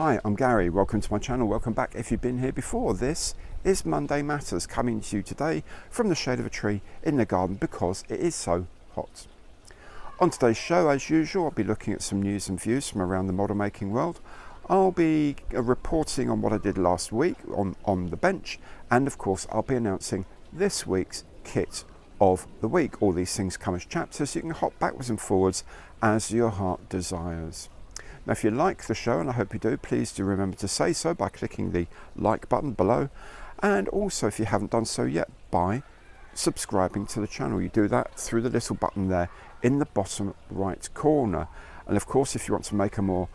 Hi, I'm Gary. Welcome to my channel. Welcome back if you've been here before. This is Monday Matters, coming to you today from the shade of a tree in the garden because it is so hot. On today's show, as usual, I'll be looking at some news and views from around the model making world. I'll be reporting on what I did last week on the bench, and of course I'll be announcing this week's kit of the week. All these things come as chapters. You can hop backwards and forwards as your heart desires. Now, if you like the show, and I hope you do, please do remember to say so by clicking the like button below, and also if you haven't done so yet, by subscribing to the channel. You do that through the little button there in the bottom right corner. And of course, if you want to make a more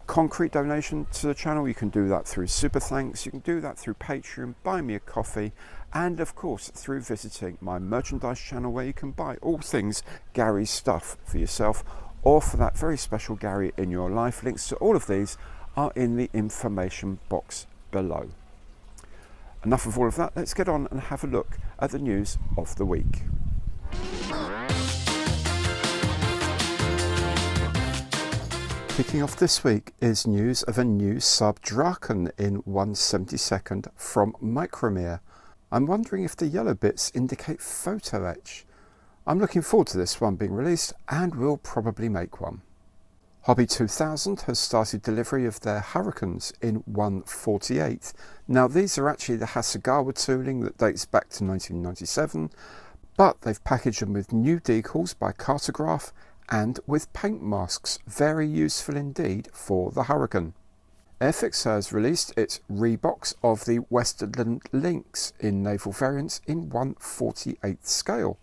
concrete donation to the channel, you can do that through Super Thanks, you can do that through Patreon, buy me a coffee, and of course through visiting my merchandise channel, where you can buy all things Gary's stuff for yourself or for that very special Gary in your life. Links to all of these are in the information box below. Enough of all of that, let's get on and have a look at the news of the week. Kicking off this week is news of a new sub-Draken in 1/72 from Micromere. I'm wondering if the yellow bits indicate photo etch. I'm looking forward to this one being released, and will probably make one. Hobby 2000 has started delivery of their Hurricanes in 1/48. Now, these are actually the Hasegawa tooling that dates back to 1997, but they've packaged them with new decals by Cartograph and with paint masks. Very useful indeed for the Hurricane. Airfix has released its rebox of the Westerland Lynx in naval variants in 1/48 scale.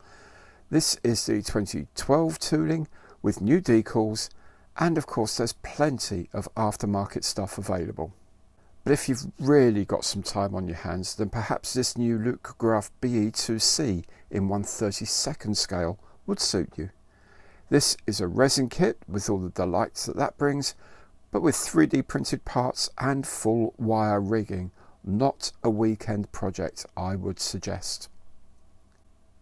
This is the 2012 tooling with new decals, and of course there's plenty of aftermarket stuff available. But if you've really got some time on your hands, then perhaps this new Lukegraf BE2C in 1/32 scale would suit you. This is a resin kit with all the delights that brings, but with 3D printed parts and full wire rigging. Not a weekend project, I would suggest.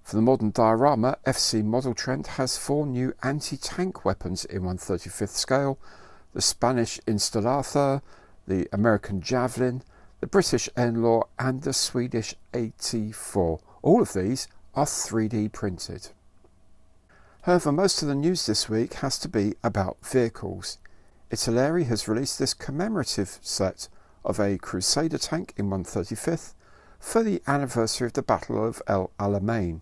For the modern diorama, FC Model Trend has 4 new anti-tank weapons in 1/35 scale: the Spanish Instalator, the American Javelin, the British Enlaw, and the Swedish AT4. All of these are 3D printed. However, most of the news this week has to be about vehicles. Italeri has released this commemorative set of a Crusader tank in 1/35 for the anniversary of the Battle of El Alamein.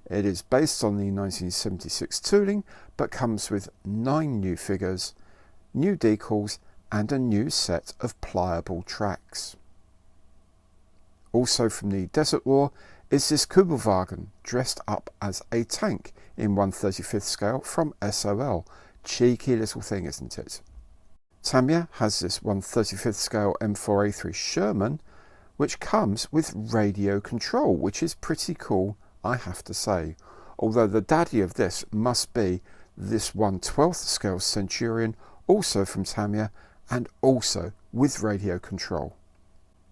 It is based on the 1976 tooling, but comes with 9 new figures, new decals, and a new set of pliable tracks. Also from the Desert War is this Kubelwagen dressed up as a tank in 1/35 scale from SOL. Cheeky little thing, isn't it? Tamiya has this 1/35 scale M4A3 Sherman, which comes with radio control, which is pretty cool, I have to say. Although the daddy of this must be this 1/12 scale Centurion, also from Tamiya, and also with radio control.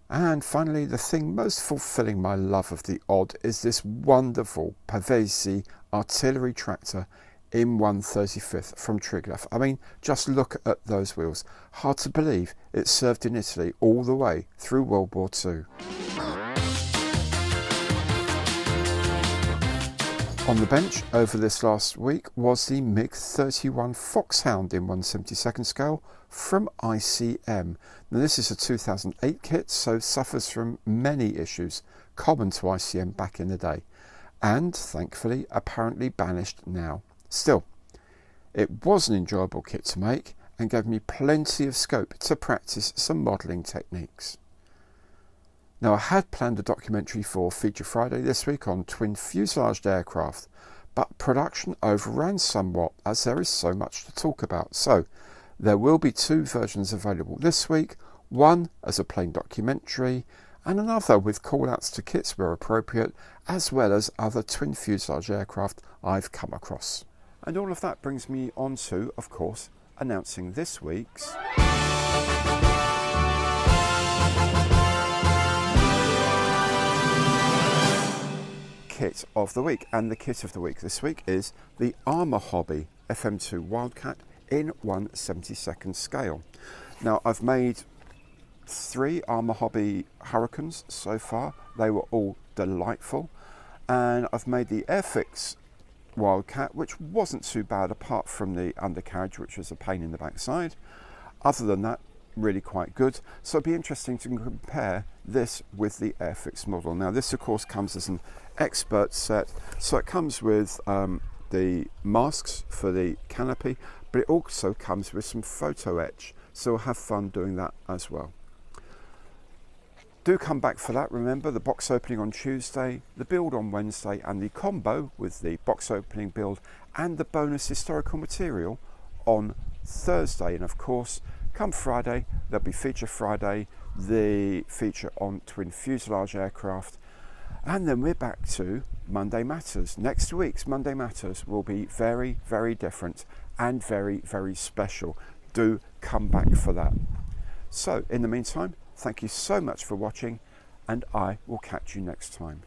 And finally, the thing most fulfilling my love of the odd is this wonderful Pavesi artillery tractor in 1/35 from Triglav. I mean, just look at those wheels. Hard to believe it served in Italy all the way through World War II. On the bench over this last week was the MiG-31 Foxhound in 1/72 scale from ICM. Now, this is a 2008 kit, so suffers from many issues common to ICM back in the day, and thankfully apparently banished now. Still, it was an enjoyable kit to make and gave me plenty of scope to practice some modelling techniques. Now, I had planned a documentary for Feature Friday this week on twin fuselaged aircraft, but production overran somewhat as there is so much to talk about. So there will be 2 versions available this week, one as a plain documentary and another with call-outs to kits where appropriate, as well as other twin fuselage aircraft I've come across. And all of that brings me on to, of course, announcing this week's kit of the week. And the kit of the week this week is the Armour Hobby FM2 Wildcat in 1/72 scale. Now I've made 3 Armour Hobby Hurricanes so far. They were all delightful, and I've made the Airfix Wildcat, which wasn't too bad apart from the undercarriage, which was a pain in the backside. Other than that, really quite good. So it'd be interesting to compare this with the Airfix model. Now this of course comes as an expert set, so it comes with the masks for the canopy, but it also comes with some photo etch, so we'll have fun doing that as well. Do come back for that. Remember, the box opening on Tuesday, the build on Wednesday, and the combo with the box opening build and the bonus historical material on Thursday. And of course, come Friday, there'll be Feature Friday, the feature on twin fuselage aircraft, and then we're back to Monday Matters. Next week's Monday Matters will be very, very different and very, very special. Do come back for that. So in the meantime, thank you so much for watching, and I will catch you next time.